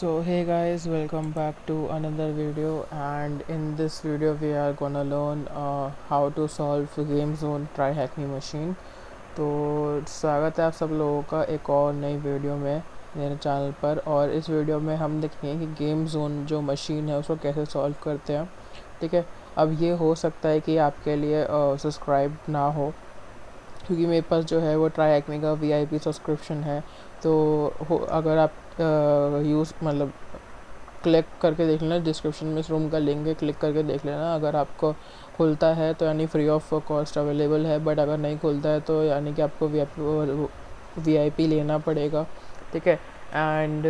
So hey guys, welcome back to another video, and in this video we are gonna learn how to solve game zone try hack me machine. तो स्वागत है आप सब लोगों का एक और नई वीडियो में मेरे चैनल पर। और इस वीडियो में हम देखेंगे कि गेम जोन जो मशीन है उसको कैसे सॉल्व करते हैं। ठीक है, अब ये हो सकता है कि आपके लिए सब्सक्राइब ना हो, क्योंकि मेरे पास जो है वो ट्राई एक्मी का वीआईपी सब्सक्रिप्शन है। तो अगर आप यूज़ मतलब क्लिक करके देख लेना, डिस्क्रिप्शन में इस रूम का लिंक है, क्लिक करके देख लेना। अगर आपको खुलता है तो यानी फ्री ऑफ कॉस्ट अवेलेबल है, बट अगर नहीं खुलता है तो यानी कि आपको वीआईपी लेना पड़ेगा। ठीक है, एंड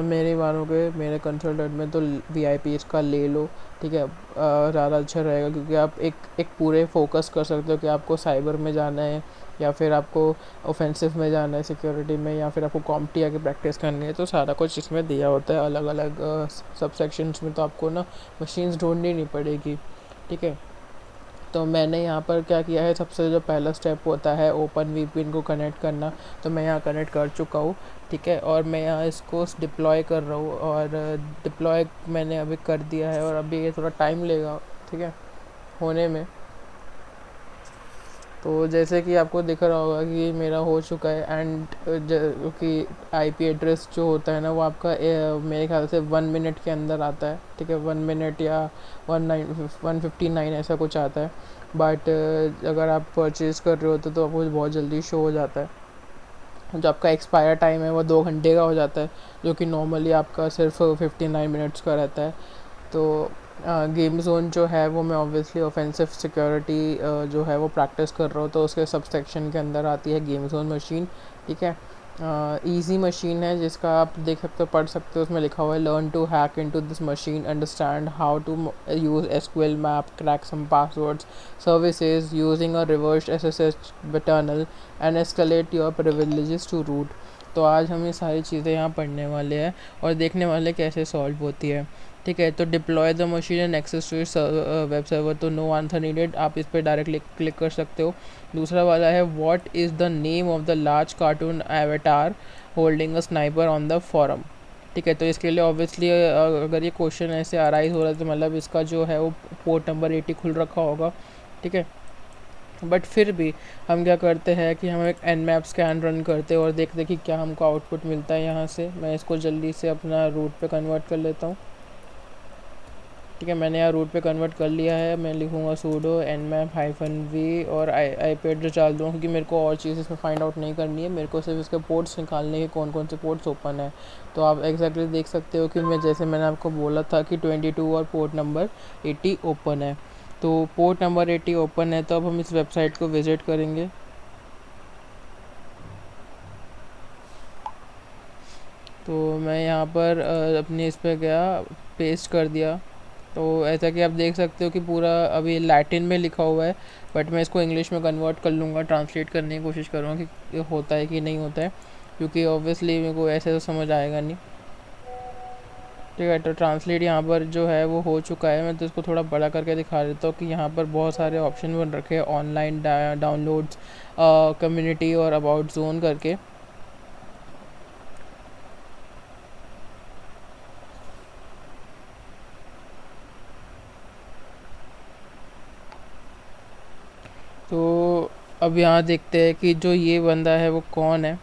मेरी मानोगे मेरे कंसल्टेंट में तो वीआईपी इसका ले लो। ठीक है, ज़्यादा अच्छा रहेगा, क्योंकि आप एक पूरे फोकस कर सकते हो कि आपको साइबर में जाना है या फिर आपको ऑफेंसिव में जाना है सिक्योरिटी में, या फिर आपको कॉम्प्टी आके प्रैक्टिस करनी है। तो सारा कुछ इसमें दिया होता है अलग अलग सब सेक्शंस में, तो आपको ना मशीन्स ढूंढनी नहीं पड़ेगी। ठीक है, तो मैंने यहाँ पर क्या किया है, सबसे जो पहला स्टेप होता है ओपन वीपीएन को कनेक्ट करना, तो मैं यहाँ कनेक्ट कर चुका हूँ। ठीक है, और मैं यहाँ इसको डिप्लॉय कर रहा हूँ, और डिप्लॉय मैंने अभी कर दिया है, और अभी ये थोड़ा टाइम लेगा ठीक है होने में। तो जैसे कि आपको दिख रहा होगा कि मेरा हो चुका है, एंड कि आईपी एड्रेस जो होता है ना वो आपका मेरे ख्याल से 1 मिनट के अंदर आता है। ठीक है, 1 मिनट या 159 ऐसा कुछ आता है। बट अगर आप परचेज़ कर रहे होते तो आपको बहुत जल्दी शो हो जाता है। जो आपका एक्सपायर टाइम है वो 2 घंटे का हो जाता है, जो कि नॉर्मली आपका सिर्फ 59 मिनट्स का रहता है। तो गेम जोन जो है वो मैं ऑब्वियसली ऑफेंसिव सिक्योरिटी जो है वो प्रैक्टिस कर रहा हूँ, तो उसके सब सेक्शन के अंदर आती है गेम जोन मशीन। ठीक है, इजी मशीन है जिसका आप देख सकते हो, पढ़ सकते हो, उसमें लिखा हुआ है learn to hack into this machine, understand how to use SQL map, crack some passwords, services using a reverse SSH tunnel and escalate your privileges to root. तो आज हम ये सारी चीज़ें यहाँ पढ़ने वाले हैं और देखने वाले कैसे सॉल्व होती है। ठीक है, तो deploy the machine and access to web server, so no answer needed, आप इस पर डायरेक्टली क्लिक कर सकते हो। दूसरा वाला है what is the name of the large cartoon avatar holding a sniper on the forum. ठीक है, तो इसके लिए ऑब्वियसली अगर ये क्वेश्चन ऐसे अराइज हो रहा है तो मतलब इसका जो है वो पोर्ट नंबर 80 खुल रखा होगा। ठीक है, बट फिर भी हम क्या करते हैं कि हम एक एन मैप स्कैन रन करते हैं और देखते कि क्या हमको आउटपुट मिलता है यहाँ से। मैं इसको जल्दी से अपना रूट पे कन्वर्ट कर लेता हूँ। ठीक है, मैंने यहाँ रूट पे कन्वर्ट कर लिया है। मैं लिखूँगा सूडो nmap-v और आई पी एड्रेस डाल दूँगा, क्योंकि मेरे को और चीज़ इसमें फाइंड आउट नहीं करनी है, मेरे को सिर्फ इसके पोर्ट्स निकालने के कौन कौन से पोर्ट्स ओपन है। तो आप एग्जैक्टली देख सकते हो कि मैं जैसे मैंने आपको बोला था कि 22 और पोर्ट नंबर 80 ओपन है। तो पोर्ट नंबर 80 ओपन है, तो अब हम इस वेबसाइट को विज़िट करेंगे। तो मैं यहाँ पर अपने इस पर गया, पेस्ट कर दिया। तो ऐसा कि आप देख सकते हो कि पूरा अभी लैटिन में लिखा हुआ है, बट मैं इसको इंग्लिश में कन्वर्ट कर लूँगा, ट्रांसलेट करने की कोशिश करूँगा कि होता है कि नहीं होता है, क्योंकि ऑब्वियसली मेरे को ऐसे तो समझ आएगा नहीं। ठीक है, तो ट्रांसलेट यहाँ पर जो है वो हो चुका है। मैं तो इसको थोड़ा बड़ा करके दिखा देता हूँ कि यहाँ पर बहुत सारे ऑप्शन बन रखे हैं, ऑनलाइन डाउनलोड्स, कम्युनिटी और अबाउट जोन करके। तो अब यहाँ देखते हैं कि जो ये बंदा है वो कौन है।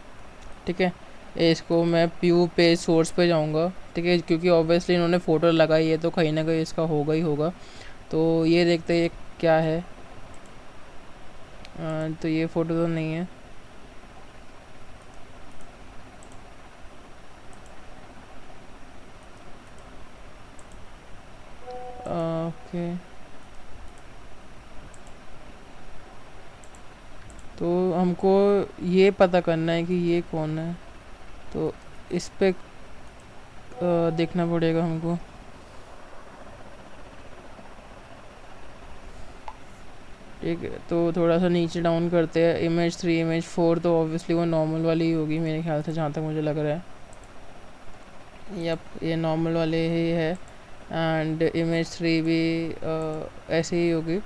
ठीक है, इसको मैं प्यू पेज सोर्स पे जाऊँगा। ठीक है, क्योंकि ऑब्वियसली इन्होंने फ़ोटो लगाई है तो कहीं ना कहीं इसका होगा ही होगा। तो ये देखते हैं क्या है। तो ये फ़ोटो तो नहीं है। ओके, तो हमको ये पता करना है कि ये कौन है, तो इस पे देखना पड़ेगा हमको। ठीक है, तो थोड़ा सा नीचे डाउन करते हैं। इमेज 3 इमेज 4, तो ऑब्वियसली वो नॉर्मल वाली ही होगी मेरे ख्याल से, जहाँ तक मुझे लग रहा है। यप, ये नॉर्मल वाले ही है, एंड इमेज 3 भी ऐसे ही होगी।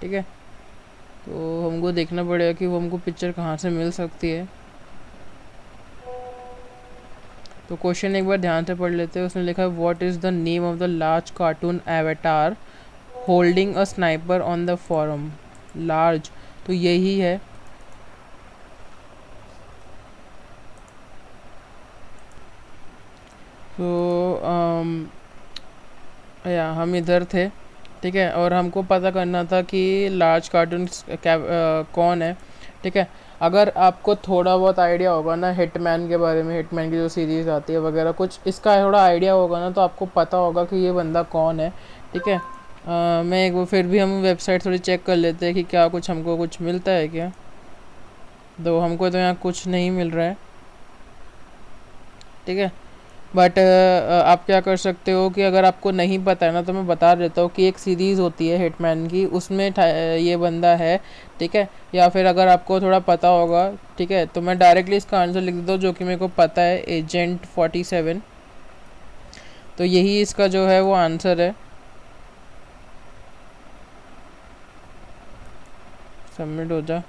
ठीक है, तो हमको देखना पड़ेगा कि वो हमको पिक्चर कहाँ से मिल सकती है। तो क्वेश्चन एक बार ध्यान से पढ़ लेते हैं। उसने लिखा है what is the name of the large cartoon avatar holding a sniper on the forum. Large तो यही है। तो या हम इधर थे, ठीक है, और हमको पता करना था कि लार्ज कार्टून कौन है, ठीक है। अगर आपको थोड़ा बहुत आइडिया होगा ना हिटमैन के बारे में, हिटमैन की जो सीरीज़ आती है वगैरह कुछ इसका थोड़ा आइडिया होगा ना, तो आपको पता होगा कि ये बंदा कौन है, ठीक है। मैं एक वो फिर भी हम वेबसाइट थोड़ी चेक कर लेते हैं कि क्या कुछ हमको कुछ मिलता है क्या। तो हमको तो यहाँ कुछ नहीं मिल रहा है, ठीक है। बट आप क्या कर सकते हो कि अगर आपको नहीं पता है ना, तो मैं बता देता हूँ कि एक सीरीज़ होती है हिटमैन की, उसमें ये बंदा है, ठीक है। या फिर अगर आपको थोड़ा पता होगा, ठीक है, तो मैं डायरेक्टली इसका आंसर लिख देता हूँ जो कि मेरे को पता है, एजेंट 47। तो यही इसका जो है वो आंसर है। सबमिट हो जा।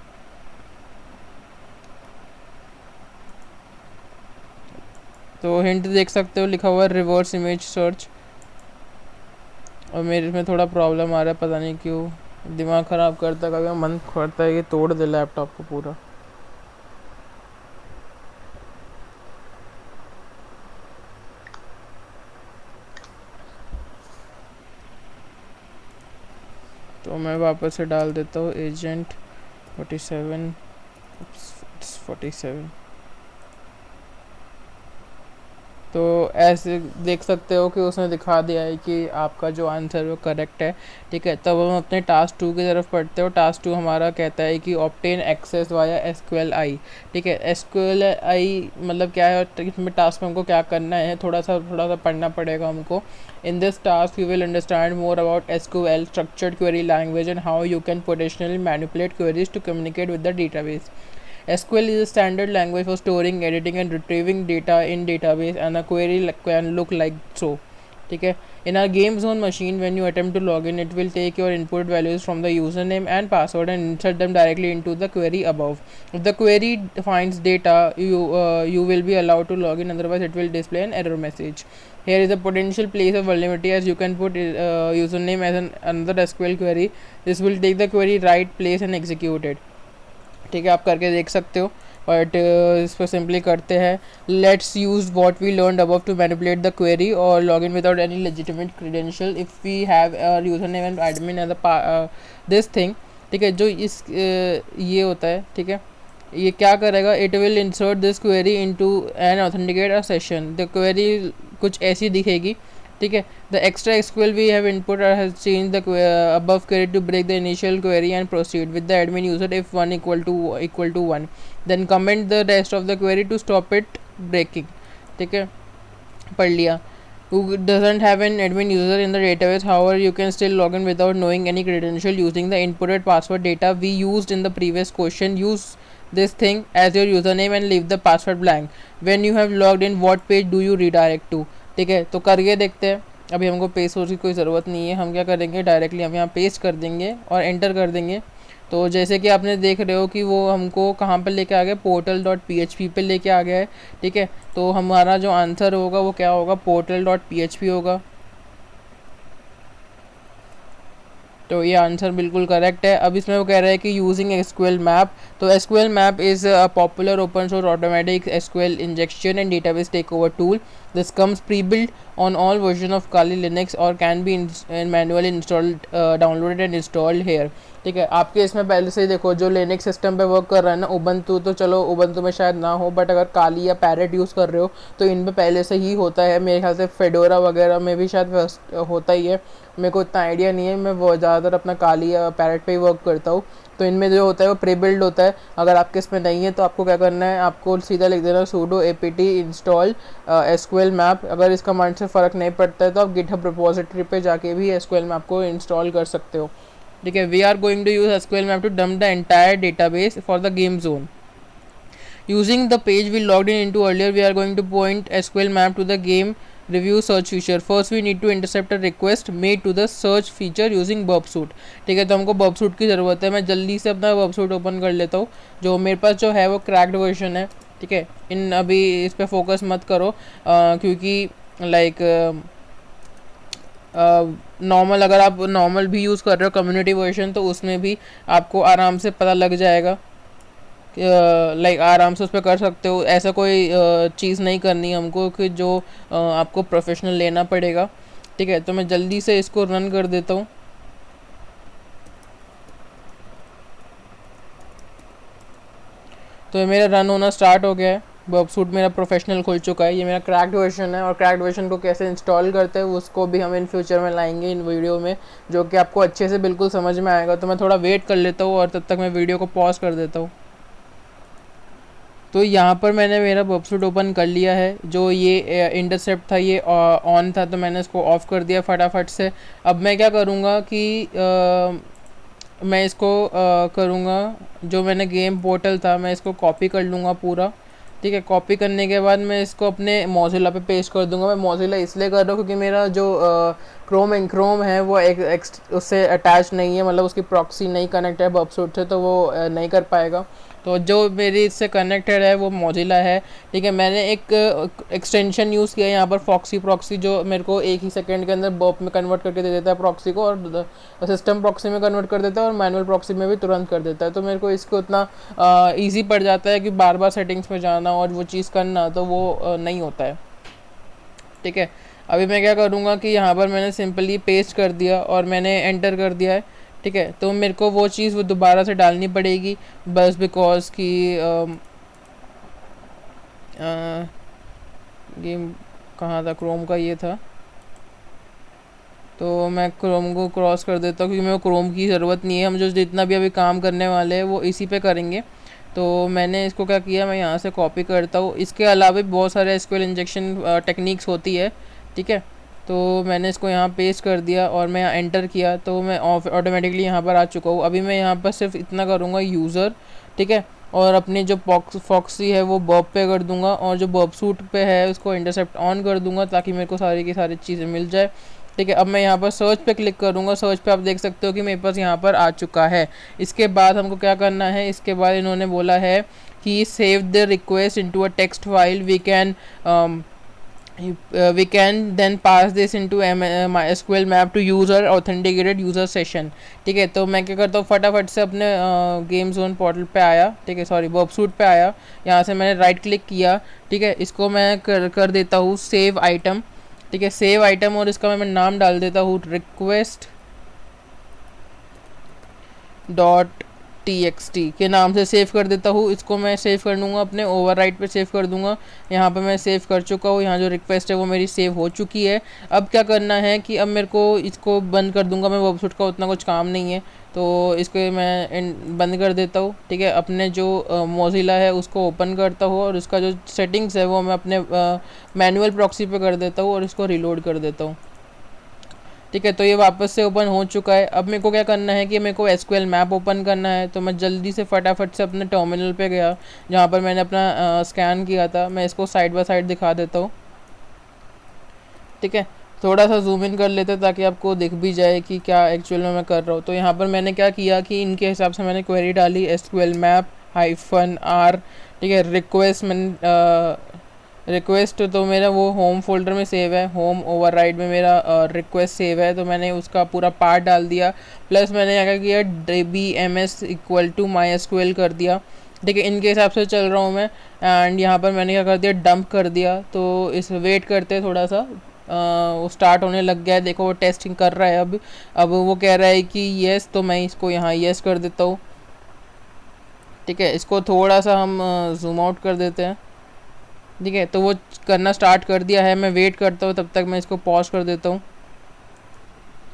तो हिंट देख सकते हो, लिखा हुआ है रिवर्स इमेज सर्च। और मेरे में थोड़ा प्रॉब्लम आ रहा है, पता नहीं क्यों दिमाग ख़राब करता है, कभी मन करता है कि तोड़ दे लैपटॉप को पूरा। तो मैं वापस से डाल देता हूँ एजेंट 47, 47। तो ऐसे देख सकते हो कि उसने दिखा दिया है कि आपका जो आंसर वो करेक्ट है, ठीक है। तब हम अपने टास्क 2 की तरफ पढ़ते हो। टास्क 2 हमारा कहता है कि ऑब्टेन एक्सेस वाया SQLi, ठीक है। SQLi मतलब क्या है, इसमें टास्क में हमको क्या करना है, थोड़ा सा पढ़ना पड़ेगा हमको। In this task you will understand more about SQL structured query language and how you can potentially manipulate queries to communicate with the database. SQL is a standard language for storing, editing and retrieving data in database, and a query can look like so. ठीक है। In our game zone machine, when you attempt to log in, it will take your input values from the username and password and insert them directly into the query above. If the query finds data, you will be allowed to log in. Otherwise, it will display an error message. Here is a potential place of vulnerability, as you can put username as another SQL query. This will take the query right place and execute it. ठीक है, आप करके देख सकते हो। But इस पर simply करते हैं, let's use what we learn above to manipulate the query और log in without any legitimate credential if we have user name and admin as this thing, ठीक है। जो इस ये होता है, ठीक है, ये क्या करेगा, it will insert this query into an authenticate a session. The query कुछ ऐसी दिखेगी, ठीक है। The extra SQL we have input has change the above query to break the initial query and proceed with the admin user if 1 equal to 1, then comment the rest of the query to stop it breaking, ठीक है। पढ़ लिया। Who doesn't have an admin user in the database, however you can still log in without knowing any credential using the inputted password data we used in the previous question. Use this thing as your username and leave the password blank. When you have logged in, what page do you redirect to? ठीक है, तो करके देखते हैं। अभी हमको paste source की कोई ज़रूरत नहीं है, हम क्या करेंगे, डायरेक्टली हम यहाँ पेस्ट कर देंगे और एंटर कर देंगे। तो जैसे कि आपने देख रहे हो कि वो हमको कहाँ पर लेके आ गया, portal.php पे लेके आ गया है, ठीक है। तो हमारा जो आंसर होगा वो क्या होगा, portal.php होगा। तो ये आंसर बिल्कुल करेक्ट है। अब इसमें वो कह रहा है कि यूजिंग SQL मैप, तो SQL map is a popular open source automatic SQL injection and database take over tool. This comes pre build on all version of Kali Linux और can be manually installed downloaded and installed here, ठीक है। आपके इसमें पहले से ही देखो जो Linux system पे वर्क कर रहा है ना, उबंटू, तो चलो उबंटू में शायद ना हो, बट अगर काली या पैरेट यूज़ कर रहे हो तो इनमें पहले से ही होता है। मेरे ख्याल से फेडोरा वगैरह में भी शायद होता ही है, मेरे को इतना आइडिया नहीं है, मैं वो ज़्यादातर अपना काली या पैरेट पे ही वर्क करता हूँ। तो इनमें जो होता है वो प्री बिल्ड होता है। अगर आपके इसमें नहीं है तो आपको क्या करना है, आपको सीधा लिख देना sudo apt install SQL map. अगर इस कमांड से फ़र्क नहीं पड़ता है तो आप गिटहब रिपोजिटरी पे जाके भी SQL मैप को इंस्टॉल कर सकते हो, ठीक है। We are going to use SQL map to dump the entire database for the game zone using the page we logged in into earlier. We are going to point SQL map to the game review search feature. First we need to intercept a request made to the search feature using burpsuit, ठीक है। तो हमको burpsuit की ज़रूरत है। मैं जल्दी से अपना burpsuit ओपन कर लेता हूँ। जो मेरे पास जो है वो क्रैक्ड वर्जन है, ठीक है। इन अभी इस पे फोकस मत करो, क्योंकि लाइक नॉर्मल, अगर आप नॉर्मल भी यूज़ कर रहे हो कम्युनिटी वर्जन, तो उसमें भी आपको आराम से पता लग जाएगा, लाइक आराम से उस पर कर सकते हो। ऐसा कोई चीज़ नहीं करनी हमको कि जो आपको प्रोफेशनल लेना पड़ेगा। ठीक है, तो मैं जल्दी से इसको रन कर देता हूँ। तो ये मेरा रन होना स्टार्ट हो गया है, बर्ब सूट मेरा प्रोफेशनल खुल चुका है। ये मेरा क्रैक्ड वर्जन है, और क्रैक्ड वर्जन को कैसे इंस्टॉल करते हैं उसको भी हम इन फ्यूचर में लाएंगे इन वीडियो में, जो कि आपको अच्छे से बिल्कुल समझ में आएगा। तो मैं थोड़ा वेट कर लेता हूँ, और तब तक मैं वीडियो को पॉज कर देता हूँ। तो यहाँ पर मैंने मेरा बर्ब सूट ओपन कर लिया है। जो ये इंटरसेप्ट था ये ऑन था, तो मैंने इसको ऑफ़ कर दिया फटाफट से। अब मैं क्या करूँगा कि मैं इसको करूँगा, जो मैंने गेम पोर्टल था मैं इसको कॉपी कर लूँगा पूरा। ठीक है, कॉपी करने के बाद मैं इसको अपने मोज़िला पे पेस्ट कर दूँगा। मैं मोज़िला इसलिए कर रहा हूँ क्योंकि मेरा जो क्रोम है वो उससे अटैच नहीं है, मतलब उसकी प्रॉक्सी नहीं कनेक्ट है बर्ब सूट से, तो वो नहीं कर पाएगा। तो जो मेरी इससे कनेक्टेड है वो मोज़िला है। ठीक है, मैंने एक एक्सटेंशन यूज़ किया है यहाँ पर, फॉक्सी प्रॉक्सी, जो मेरे को 1 ही सेकंड के अंदर बर्ब में कन्वर्ट करके दे देता है प्रॉक्सी को, और सिस्टम प्रॉक्सी में कन्वर्ट कर देता है, और मैनुअल प्रॉक्सी में भी तुरंत कर देता है। तो मेरे को इसको इतना ईजी पड़ जाता है कि बार बार सेटिंग्स में जाना और वो चीज़ करना, तो वो नहीं होता है। ठीक है, अभी मैं क्या करूँगा कि यहाँ पर मैंने सिंपली पेस्ट कर दिया और मैंने एंटर कर दिया है। ठीक है, तो मेरे को वो चीज़ वो दोबारा से डालनी पड़ेगी, बस बिकॉज कि गेम कहाँ था, क्रोम का ये था, तो मैं क्रोम को क्रॉस कर देता हूँ, क्योंकि मेरे को क्रोम की ज़रूरत नहीं है। हम जो जितना भी अभी काम करने वाले हैं वो इसी पे करेंगे। तो मैंने इसको क्या किया, मैं यहाँ से कॉपी करता हूँ। इसके अलावा भी बहुत सारे एसक्यूएल इंजेक्शन टेक्निक्स होती है। ठीक है, तो मैंने इसको यहाँ पेस्ट कर दिया और मैं यहाँ एंटर किया, तो मैं ऑटोमेटिकली यहाँ पर आ चुका हूँ। अभी मैं यहाँ पर सिर्फ इतना करूँगा, यूज़र, ठीक है, और अपनी जो फॉक्सी है वो बर्ब पे कर दूँगा, और जो बर्ब सूट पे है उसको इंटरसेप्ट ऑन कर दूँगा, ताकि मेरे को सारी की सारी चीज़ें मिल जाए। ठीक है, अब मैं यहाँ पर सर्च पे क्लिक करूँगा। सर्च पे आप देख सकते हो कि मेरे पास यहाँ पर आ चुका है। इसके बाद हमको क्या करना है, इसके बाद इन्होंने बोला है कि save the request into a text file, we can then pass this into MySQL map to user authenticated user session। ठीक है, तो मैं क्या करता हूँ, फटाफट से अपने गेम जोन पोर्टल पे आया, ठीक है, सॉरी बर्ब सूट पे आया। यहाँ से मैंने राइट क्लिक किया। ठीक है, इसको मैं कर देता हूँ सेव आइटम। ठीक है, सेव आइटम, और इसका मैं नाम डाल देता हूँ रिक्वेस्ट डॉट txt के नाम से सेव कर देता हूँ। इसको मैं सेव कर लूँगा, अपने ओवरराइट पे सेव कर दूँगा। यहाँ पे मैं सेव कर चुका हूँ, यहाँ जो रिक्वेस्ट है वो मेरी सेव हो चुकी है। अब क्या करना है कि अब मेरे को इसको बंद कर दूँगा। मैं वेबसाइट का उतना कुछ काम नहीं है, तो इसको मैं बंद कर देता हूँ। ठीक है, अपने जो मोज़िला है उसको ओपन करता हूँ, और उसका जो सेटिंग्स है वो मैं अपने मैनुअल प्रॉक्सी पे कर देता हूँ, और इसको रिलोड कर देता हूँ। ठीक है, तो ये वापस से ओपन हो चुका है। अब मेरे को क्या करना है कि मेरे को एसक्यूएल मैप ओपन करना है। तो मैं जल्दी से फटाफट से अपने टर्मिनल पे गया, जहाँ पर मैंने अपना स्कैन किया था। मैं इसको साइड बाय साइड दिखा देता हूँ। ठीक है, थोड़ा सा जूम इन कर लेते ताकि आपको दिख भी जाए कि क्या एक्चुअल में मैं कर रहा हूँ। तो यहाँ पर मैंने क्या किया कि इनके हिसाब से मैंने क्वेरी डाली एसक्यूएल मैप -r। ठीक है, रिक्वेस्ट मैंने रिक्वेस्ट तो मेरा वो होम फोल्डर में सेव है, होम ओवरराइड में मेरा रिक्वेस्ट सेव है, तो मैंने उसका पूरा पार्ट डाल दिया। प्लस मैंने क्या किया, dbms इक्वल टू MySQL कर दिया। ठीक है, इनके हिसाब से चल रहा हूँ मैं। एंड यहाँ पर मैंने क्या कर दिया, डंप कर दिया। तो इस वेट करते थोड़ा सा, वो स्टार्ट होने लग गया है। देखो वो टेस्टिंग कर रहा है। अब वो कह रहा है कि येस, तो मैं इसको यहाँ येस कर देता हूँ। ठीक है, इसको थोड़ा सा हम जूम आउट कर देते हैं। ठीक है, तो वो करना स्टार्ट कर दिया है। मैं वेट करता हूँ, तब तक मैं इसको पॉज कर देता हूँ।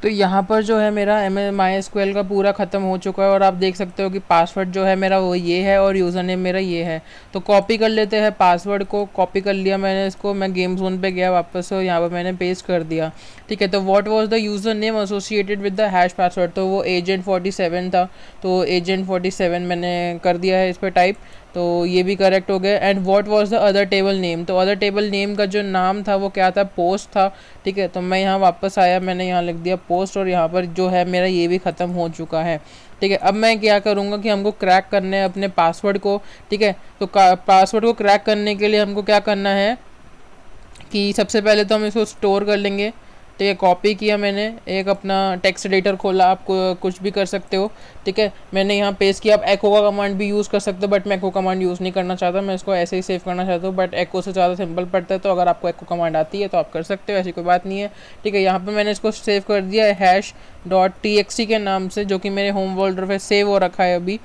तो यहाँ पर जो है मेरा MySQL का पूरा ख़त्म हो चुका है, और आप देख सकते हो कि पासवर्ड जो है मेरा वो ये है, और यूज़र नेम मेरा ये है। तो कॉपी कर लेते हैं, पासवर्ड को कॉपी कर लिया मैंने इसको। मैं गेम जोन पे गया वापस, और यहाँ पर मैंने पेस्ट कर दिया। ठीक है, तो what was the user name associated with the hash password, तो वो agent47 था। तो agent47 मैंने कर दिया है इस पर टाइप। तो ये भी करेक्ट हो गया। And what was the other table name, तो अदर टेबल नेम का जो नाम था वो क्या था, पोस्ट था। ठीक है, तो मैं यहाँ वापस आया, मैंने यहाँ लिख दिया पोस्ट, और यहाँ पर जो है मेरा ये भी ख़त्म हो चुका है। ठीक है, अब मैं क्या करूँगा कि हमको क्रैक करने हैं अपने पासवर्ड को। ठीक है, तो पासवर्ड को क्रैक करने के लिए हमको क्या करना है कि सबसे पहले तो हम इसको स्टोर कर लेंगे। ठीक है, कॉपी किया मैंने, एक अपना टेक्स्ट एडिटर खोला, आप कुछ भी कर सकते हो। ठीक है, मैंने यहाँ पेस्ट किया। आप एको का कमांड भी यूज़ कर सकते हो, बट मैं एको कमांड यूज़ नहीं करना चाहता, मैं इसको ऐसे ही सेव करना चाहता हूँ, बट एको से ज़्यादा सिंपल पड़ता है। तो अगर आपको एको कमांड आती है तो आप कर सकते हो, ऐसी कोई बात नहीं है। ठीक है, यहाँ पर मैंने इसको सेव कर दिया है hash.txt के नाम से, जो कि मेरे होम फोल्डर पर सेव हो रखा है अभी।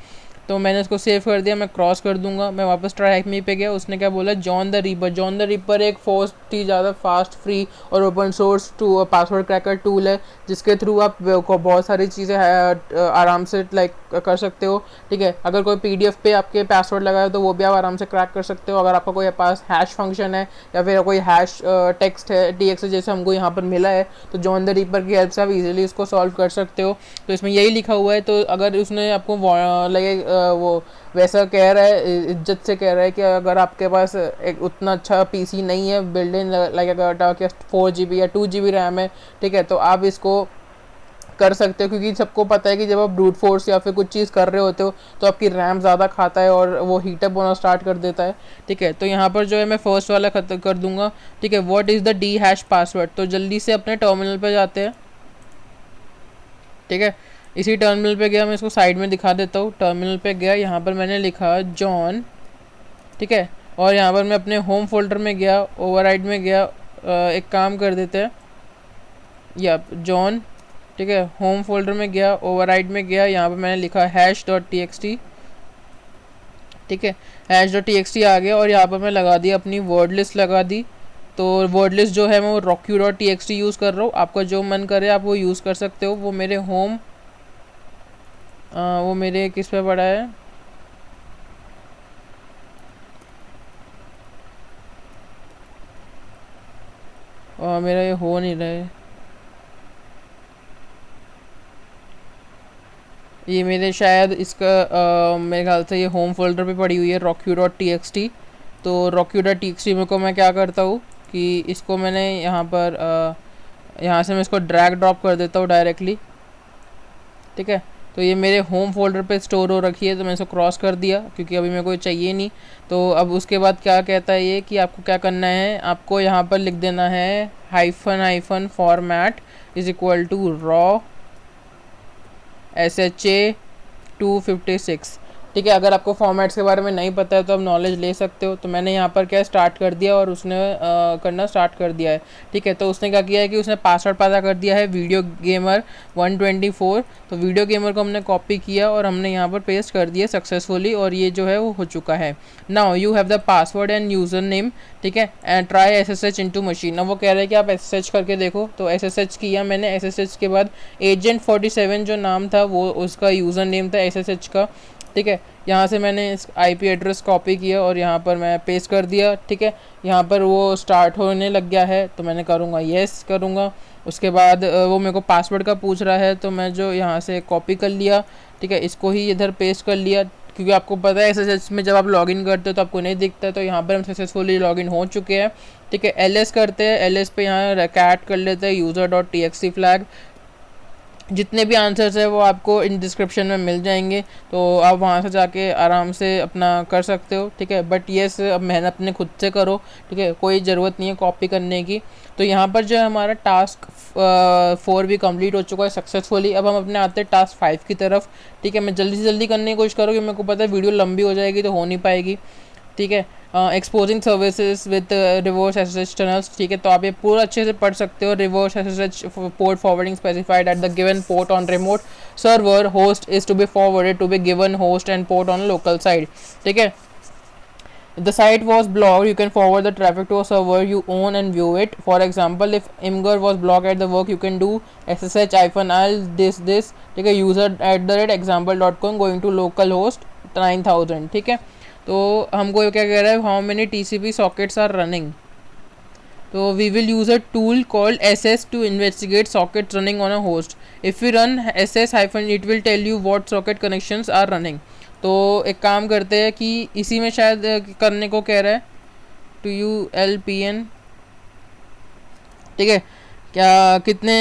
तो मैंने इसको सेव कर दिया, मैं क्रॉस कर दूंगा। मैं वापस ट्राई हैक मी पे गया, उसने क्या बोला, John the reaper. John the reaper एक बहुत ही ज़्यादा फास्ट, फ्री और open source password cracker tool है, जिसके थ्रू आप बहुत सारी चीज़ें आराम से लाइक कर सकते हो। ठीक है, अगर कोई PDF पे आपके पासवर्ड लगा है तो वो भी आप आराम से क्रैक कर सकते हो। अगर आपका कोई पास हैश फंक्शन है या फिर कोई हैश टेक्स्ट है TXT जैसे हमको यहाँ पर मिला है, तो जॉन द रीपर की हेल्प से आप इजीली उसको सॉल्व कर सकते हो। तो इसमें यही लिखा हुआ है। तो अगर उसने आपको लगे वो वैसा कह रहा है, इज्जत से कह रहा है कि अगर आपके पास एक उतना अच्छा PC नहीं है बिल्ड इन, लाइक अगर 4 GB या 2 GB रैम है, ठीक है, तो आप इसको कर सकते हो। क्योंकि सबको पता है कि जब आप ब्रूट फोर्स या फिर कुछ चीज़ कर रहे होते हो तो आपकी रैम ज़्यादा खाता है और वो हीटअप होना स्टार्ट कर देता है। ठीक है, तो यहाँ पर जो है मैं फर्स्ट वाला खत्म कर दूंगा। ठीक है, what is the D hash password, तो जल्दी से अपने टर्मिनल पे जाते हैं। ठीक है, इसी टर्मिनल पे गया, मैं इसको साइड में दिखा देता हूँ। टर्मिनल पे गया, यहाँ पर मैंने लिखा जॉन। ठीक है, और यहाँ पर मैं अपने होम फोल्डर में गया, ओवरराइड में गया, एक काम कर देते हैं, या जॉन। ठीक है, होम फोल्डर में गया, ओवरराइड में गया, यहाँ पर मैंने लिखा hash.txt। ठीक है, hash.txt आ गया, और यहाँ पर मैं लगा दिया अपनी वर्ड लिस्ट लगा दी। तो वर्ड लिस्ट जो है मैं वो rockq.txt यूज़ कर रहा हूँ। आपका जो मन करे आप वो यूज़ कर सकते हो। वो मेरे वो मेरे किस पे पड़ा है, मेरा ये हो नहीं रहा है, ये मेरे शायद इसका मेरे ख्याल से ये होम फोल्डर पे पड़ी हुई है rockq.txt। तो rockq.txt में को मैं क्या करता हूँ कि इसको मैंने यहाँ पर यहाँ से मैं इसको ड्रैग ड्रॉप कर देता हूँ डायरेक्टली। ठीक है, तो ये मेरे होम फोल्डर पे स्टोर हो रखी है, तो मैंने इसको क्रॉस कर दिया क्योंकि अभी मेरे को चाहिए नहीं। तो अब उसके बाद क्या कहता है ये कि आपको क्या करना है, आपको यहाँ पर लिख देना है hyphen format is equal to raw SHA-256। ठीक है, अगर आपको फॉर्मेट्स के बारे में नहीं पता है तो आप नॉलेज ले सकते हो। तो मैंने यहाँ पर क्या स्टार्ट कर दिया और उसने करना स्टार्ट कर दिया है। ठीक है, तो उसने क्या किया है कि उसने पासवर्ड पता कर दिया है वीडियो गेमर 124। तो वीडियो गेमर को हमने कॉपी किया और हमने यहाँ पर पेस्ट कर दिया सक्सेसफुली, और ये जो है वो हो चुका है। Now you have the password end user name. ठीक है, and try SSH into machine. अब वो कह रहे हैं कि आप SSH करके देखो, तो SSH किया मैंने। SSH के बाद एजेंट 47 जो नाम था वो उसका यूज़र नेम था SSH का। ठीक है, यहाँ से मैंने इस IP एड्रेस कॉपी किया और यहाँ पर मैं पेस्ट कर दिया। ठीक है, यहाँ पर वो स्टार्ट होने लग गया है, तो मैंने करूँगा येस करूँगा। उसके बाद वो मेरे को पासवर्ड का पूछ रहा है, तो मैं जो यहाँ से कॉपी कर लिया। ठीक है, इसको ही इधर पेस्ट कर लिया, क्योंकि आपको पता है SSH में जब आप लॉगिन करते हो तो आपको नहीं दिखता है। तो यहाँ पर हम सक्सेसफुली लॉगिन हो चुके हैं। ठीक है, LS करते हैं, LS पे यहाँ कैट कर लेते हैं user.txt फ्लैग। जितने भी आंसर्स है वो आपको इन डिस्क्रिप्शन में मिल जाएंगे, तो आप वहाँ से जाके आराम से अपना कर सकते हो। ठीक है, बट ये अब मेहनत अपने खुद से करो। ठीक है, कोई ज़रूरत नहीं है कॉपी करने की। तो यहाँ पर जो है हमारा टास्क 4 भी कंप्लीट हो चुका है सक्सेसफुली। अब हम अपने आते हैं टास्क 5 की तरफ। ठीक है, मैं जल्दी से जल्दी करने की कोशिश करूँगी, मेरे को पता है वीडियो लंबी हो जाएगी तो हो नहीं पाएगी। ठीक है, exposing services with reverse SSH tunnels. ठीक है, तो आप ये पूरा अच्छे से पढ़ सकते हो। Reverse SSH port forwarding specified at the given port on remote server host is to be forwarded to be given host and port on local side. ठीक है, the site was blocked, you can forward the traffic to a server you own and view it. For example, if Imgur was blocked at the work, you can do SSH-IL this ठीक है, user@example.com going to localhost 9000। ठीक है, तो हमको क्या कह रहा है, how many TCP sockets are running. तो we will use a tool called SS to investigate sockets running on a host. If you run SS- it will tell you what socket connections are running। तो एक काम करते हैं कि इसी में शायद करने को कह रहा है, T U L P N, ठीक है। क्या कितने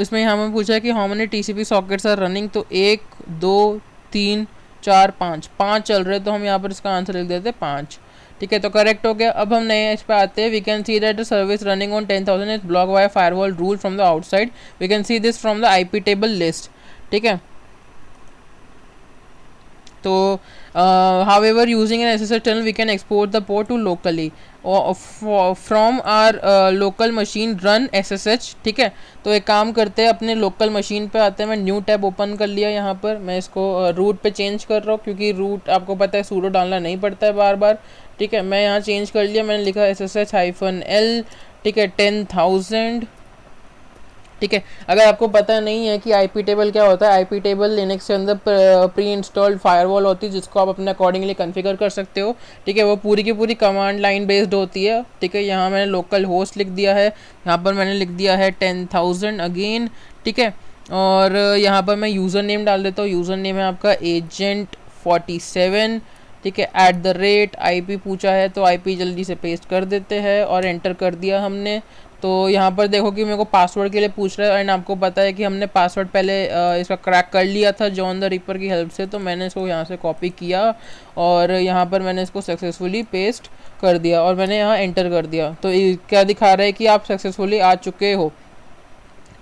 इसमें हमें पूछा है कि how many TCP sockets are running, तो 1 2 3 4 5 5 चल रहे, तो हम यहाँ पर इसका आंसर लिख देते हैं 5, ठीक है। तो करेक्ट हो गया। अब हम नए इस पे आते हैं। We can see that the service running on 10,000 is block by firewall rule from the outside, we can see this from the IP table list, ठीक है। तो however using an SSH tunnel we can export the port to locally or from our local machine run SSH, ठीक है। तो एक काम करते हैं, अपने लोकल मशीन पे आते हैं। मैं न्यू टैब ओपन कर लिया, यहाँ पर मैं इसको रूट पे चेंज कर रहा हूँ, क्योंकि रूट आपको पता है सूडो डालना नहीं पड़ता है बार बार, ठीक है। मैं यहाँ चेंज कर लिया, मैंने लिखा SSH-L, ठीक है, 10,000, ठीक है। अगर आपको पता नहीं है कि आईपी टेबल क्या होता है, आईपी टेबल लिनक्स के अंदर प्री इंस्टॉल्ड फायरवॉल होती है, जिसको आप अपने अकॉर्डिंगली कॉन्फ़िगर कर सकते हो, ठीक है। वो पूरी की पूरी कमांड लाइन बेस्ड होती है, ठीक है। यहाँ मैंने लोकल होस्ट लिख दिया है, यहाँ पर मैंने लिख दिया है 10,000 अगेन, ठीक है। और यहाँ पर मैं यूज़र नेम डाल देता हूँ, यूज़र नेम है आपका agent47, ठीक है। @IP पूछा है, तो IP जल्दी से पेस्ट कर देते हैं और एंटर कर दिया हमने। तो यहाँ पर देखो कि मेरे को पासवर्ड के लिए पूछ रहा है, एंड आपको पता है कि हमने पासवर्ड पहले इसका क्रैक कर लिया था जॉन द रिपर की हेल्प से, तो मैंने इसको यहाँ से कॉपी किया और यहाँ पर मैंने इसको सक्सेसफुली पेस्ट कर दिया और मैंने यहाँ एंटर कर दिया। तो क्या दिखा रहा है कि आप सक्सेसफुली आ चुके हो,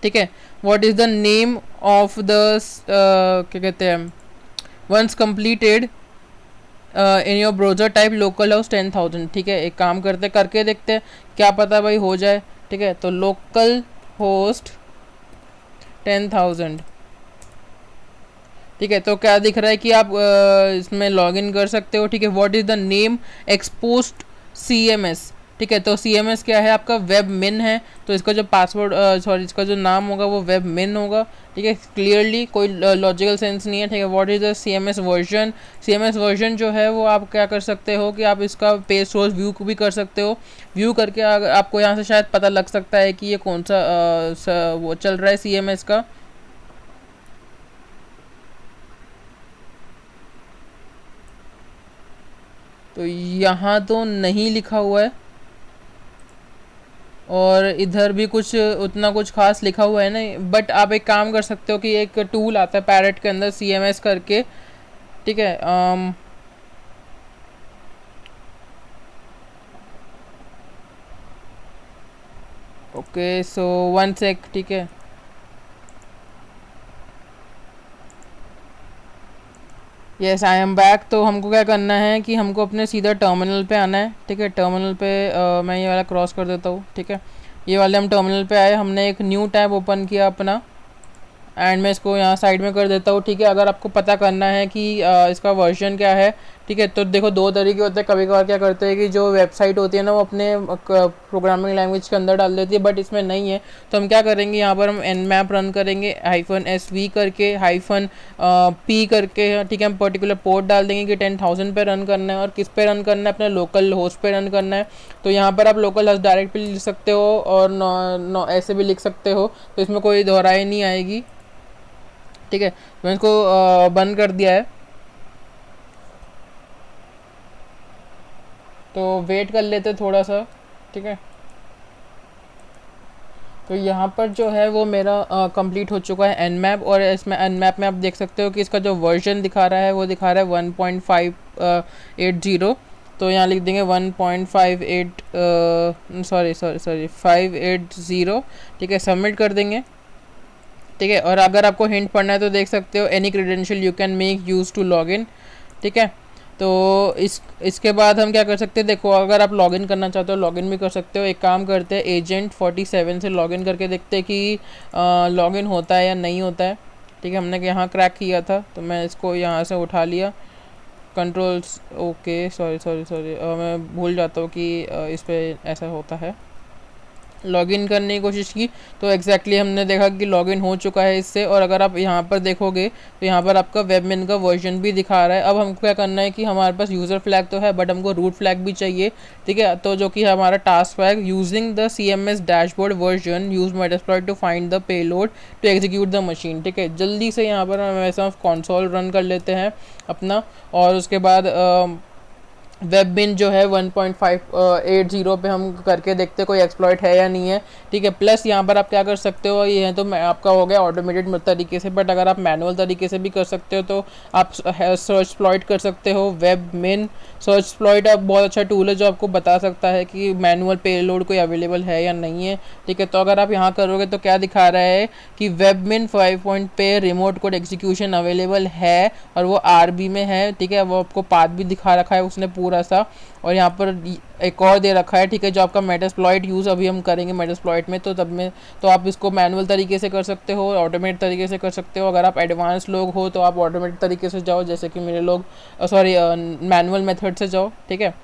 ठीक है। What is the name of the क्या कहते हैं, once completed in your browser type local house 10,000, ठीक है। एक काम करते करके देखते हैं, क्या पता भाई हो जाए, ठीक है। तो लोकल होस्ट 10,000, ठीक है। तो क्या दिख रहा है कि आप इसमें लॉगिन कर सकते हो, ठीक है। What is the name ex post CMS, ठीक है। तो CMS क्या है आपका, वेब मिन है, तो इसका जो पासवर्ड सॉरी इसका जो नाम होगा वो वेब मिन होगा, ठीक है। क्लियरली कोई लॉजिकल सेंस नहीं है, ठीक है। What is the CMS version, CMS version जो है वो आप क्या कर सकते हो कि आप इसका पेज सोर्स व्यू भी कर सकते हो, व्यू करके आपको यहाँ से शायद पता लग सकता है कि ये कौन सा वो चल रहा है CMS का। तो यहाँ तो नहीं लिखा हुआ है और इधर भी कुछ उतना कुछ खास लिखा हुआ है नहीं, बट आप एक काम कर सकते हो कि एक टूल आता है पैरेट के अंदर CMS करके, ठीक है। ओके सो 1 सेक, ठीक है। Yes I am back. तो हमको क्या करना है कि हमको अपने सीधा टर्मिनल पे आना है, ठीक है। टर्मिनल पे मैं ये वाला क्रॉस कर देता हूँ, ठीक है। ये वाले हम टर्मिनल पे आए, हमने एक न्यू टैब ओपन किया अपना, एंड मैं इसको यहाँ साइड में कर देता हूँ, ठीक है। अगर आपको पता करना है कि इसका वर्जन क्या है, ठीक है, तो देखो दो तरीके होते हैं। कभी कभार क्या करते हैं कि जो वेबसाइट होती है ना वो अपने प्रोग्रामिंग लैंग्वेज के अंदर डाल देती है, बट इसमें नहीं है। तो हम क्या करेंगे, यहाँ पर हम nmap रन करेंगे -sv करके -p करके, ठीक है। हम पर्टिकुलर पोर्ट डाल देंगे कि 10,000 पे रन करना है और किस पे रन करना है, अपने लोकल होस्ट पे रन करना है। तो यहाँ पर आप लोकल होस्ट डायरेक्ट भी लिख सकते हो और ऐसे भी लिख सकते हो, तो इसमें कोई दोहराई नहीं आएगी, ठीक है। मैं इसको बंद कर दिया है, तो वेट कर लेते थोड़ा सा, ठीक है। तो यहाँ पर जो है वो मेरा कंप्लीट हो चुका है nmap, और इसमें nmap में आप देख सकते हो कि इसका जो वर्जन दिखा रहा है वो दिखा रहा है 1.580। तो यहाँ लिख देंगे 1.58 सॉरी 580, ठीक है। सबमिट कर देंगे, ठीक है। और अगर आपको हिंट पढ़ना है तो देख सकते हो any credential you can make use to login, ठीक है। तो इसके बाद हम क्या कर सकते हैं, देखो अगर आप लॉगिन करना चाहते हो लॉगिन भी कर सकते हो। एक काम करते हैं agent47 से लॉगिन करके देखते हैं कि लॉगिन होता है या नहीं होता है, ठीक है। हमने यहाँ क्रैक किया था, तो मैं इसको यहाँ से उठा लिया, कंट्रोल्स, ओके सॉरी मैं भूल जाता हूँ कि इस पर ऐसा होता है, लॉगिन करने की कोशिश की तो एग्जैक्टली हमने देखा कि लॉगिन हो चुका है इससे। और अगर आप यहाँ पर देखोगे तो यहाँ पर आपका वेबमिन का वर्जन भी दिखा रहा है। अब हमको क्या करना है कि हमारे पास यूज़र फ्लैग तो है बट हमको रूट फ्लैग भी चाहिए, ठीक है। तो जो कि हमारा task flag using the CMS dashboard version use metasploit to find the payload to execute the machine, ठीक है। जल्दी से यहाँ पर हम ऐसा कंसोल रन कर लेते हैं अपना, और उसके बाद वेबमिन जो है 1.580 पे हम करके देखते हैं कोई एक्सप्लॉइट है या नहीं है, ठीक है। प्लस यहाँ पर आप क्या कर सकते हो, ये है तो आपका हो गया ऑटोमेटेड तरीके से, बट अगर आप मैनुअल तरीके से भी कर सकते हो तो आप सर्च एक्सप्लॉइट कर सकते हो। वेबमिन सर्च एक्सप्लॉइट आप बहुत अच्छा टूल है जो आपको बता सकता है कि मैनुअल पेलोड कोई अवेलेबल है या नहीं है, ठीक है। तो अगर आप यहाँ करोगे तो क्या दिखा रहा है कि वेबमिन 5 पे रिमोट कोड एग्जीक्यूशन अवेलेबल है और वो RB में है, ठीक है। वो आपको पाथ भी दिखा रखा है उसने पूरा सा, और यहाँ पर एक और दे रखा है, ठीक है, जो आपका मेटास्प्लॉइट यूज़ अभी हम करेंगे मेटास्प्लॉइट में, तो तब में तो आप इसको मैनुअल तरीके से कर सकते हो, ऑटोमेटिक तरीके से कर सकते हो। अगर आप एडवांस लोग हो तो आप ऑटोमेटिक तरीके से जाओ, जैसे कि मेरे लोग मैनुअल मेथड से जाओ, ठीक है।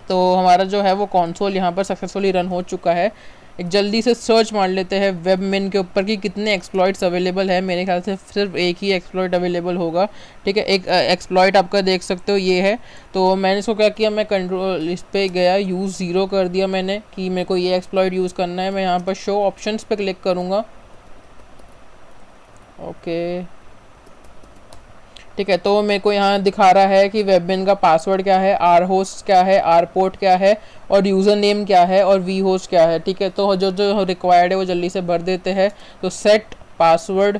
तो हमारा जो है वो कंसोल यहाँ पर सक्सेसफुली रन हो चुका है। एक जल्दी से सर्च मार लेते हैं वेबमिन के ऊपर कि कितने एक्सप्लॉइट्स अवेलेबल है। मेरे ख्याल से सिर्फ एक ही एक्सप्लॉइट अवेलेबल होगा, ठीक है। एक एक्सप्लॉइट आपका देख सकते हो ये है। तो मैंने इसको क्या किया, मैं कंट्रोल इस पे गया, यूज़ 0 कर दिया मैंने कि मेरे को ये एक्सप्लॉइट यूज़ करना है। मैं यहाँ पर शो ऑप्शंस पे क्लिक करूँगा, ओके, ठीक है। तो मेरे को यहाँ दिखा रहा है कि वेबमिन का पासवर्ड क्या है, आर होस्ट क्या है, आर पोर्ट क्या है, और यूज़र नेम क्या है, और वी होस्ट क्या है, ठीक है। तो जो जो रिक्वायर्ड है वो जल्दी से भर देते हैं। तो set password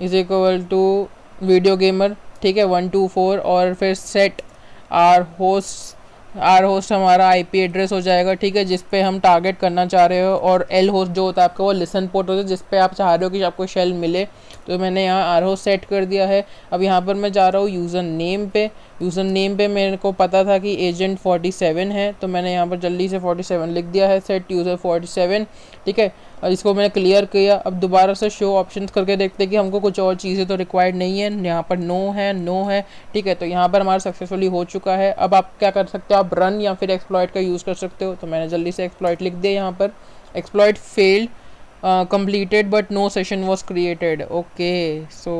is equal to video gamer, ठीक है, 124, और फिर सेट आर होस्ट हमारा IP एड्रेस हो जाएगा, ठीक है, जिस पे हम टारगेट करना चाह रहे हो। और एल होस्ट जो होता है आपका वो लिसन पोर्ट होता है जिस पे आप चाह रहे हो कि आपको शेल मिले। तो मैंने यहाँ आर होस्ट सेट कर दिया है। अब यहाँ पर मैं जा रहा हूँ यूज़र नेम पे। यूज़र नेम पे मेरे को पता था कि एजेंट 47 है, तो मैंने यहाँ पर जल्दी से 47 लिख दिया है, सेट यूज़र 47, ठीक है। और इसको मैंने क्लियर किया। अब दोबारा से शो ऑप्शंस करके देखते हैं कि हमको कुछ और चीज़ें तो रिक्वायर्ड नहीं है। यहाँ पर नो है, नो है, ठीक है। तो यहाँ पर हमारा सक्सेसफुली हो चुका है। अब आप क्या कर सकते हो, आप रन या फिर एक्सप्लॉइट का यूज़ कर सकते हो। तो मैंने जल्दी से एक्सप्लॉइट लिख दिया यहाँ पर, exploit failed completed but no session was created, okay. So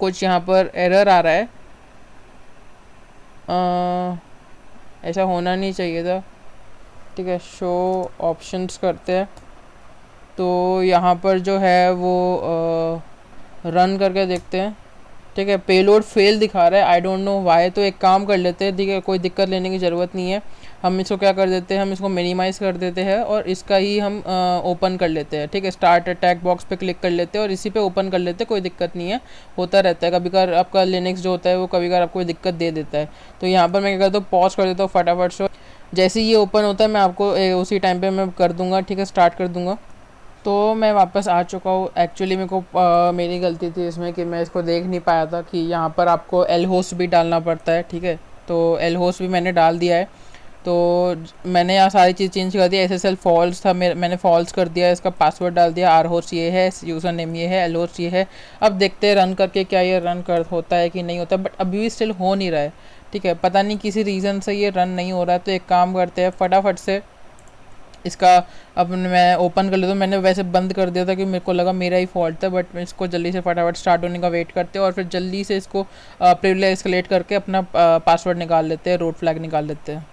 कुछ यहाँ पर एरर आ रहा है, ऐसा होना नहीं चाहिए था, ठीक है। शो ऑप्शंस करते हैं, तो यहाँ पर जो है वो रन करके देखते हैं, ठीक है। पेलोड फेल दिखा रहा है, आई डोंट नो वाई। तो एक काम कर लेते हैं, ठीक है, कोई दिक्कत लेने की ज़रूरत नहीं है। हम इसको क्या कर देते हैं, हम इसको मिनिमाइज़ कर देते हैं और इसका ही हम ओपन कर लेते हैं, ठीक है। स्टार्ट अटैक बॉक्स पे क्लिक कर लेते हैं और इसी पे ओपन कर लेते हैं, कोई दिक्कत नहीं है, होता रहता है। कभी कभार आपका लिनक्स जो होता है वो कभी कभार आपको दिक्कत दे देता है। तो यहाँ पर मैं क्या करता हूँ, पॉज कर देता हूँ फटाफट से। जैसे ही ये ओपन होता है मैं आपको उसी टाइम पर मैं कर दूँगा, ठीक है, स्टार्ट कर दूँगा। तो मैं वापस आ चुका हूँ। एक्चुअली मेरे को मेरी गलती थी इसमें कि मैं इसको देख नहीं पाया था कि यहाँ पर आपको एल होस्ट भी डालना पड़ता है, ठीक है। तो एल होस्ट भी मैंने डाल दिया है। तो मैंने यहाँ सारी चीज़ चेंज कर दिया। SSL फॉल्स था, मैंने फॉल्स कर दिया, इसका पासवर्ड डाल दिया, आर होस्ट ये है, यूज़र नेम ये है, एल होस्ट ये है। अब देखते हैं रन करके क्या ये रन कर होता है कि नहीं होता, बट अभी भी स्टिल हो नहीं रहा है, ठीक है। पता नहीं किसी रीज़न से ये रन नहीं हो रहा है। तो एक काम करते हैं, फटाफट से इसका अब मैं ओपन कर लेता हूँ। मैंने वैसे बंद कर दिया था कि मेरे को लगा मेरा ही फॉल्ट था, बट मैं इसको जल्दी से फटाफट स्टार्ट होने का वेट करते हैं और फिर जल्दी से इसको प्रिविलेज एस्केलेट करके अपना पासवर्ड निकाल लेते हैं, रूट फ्लैग निकाल लेते हैं।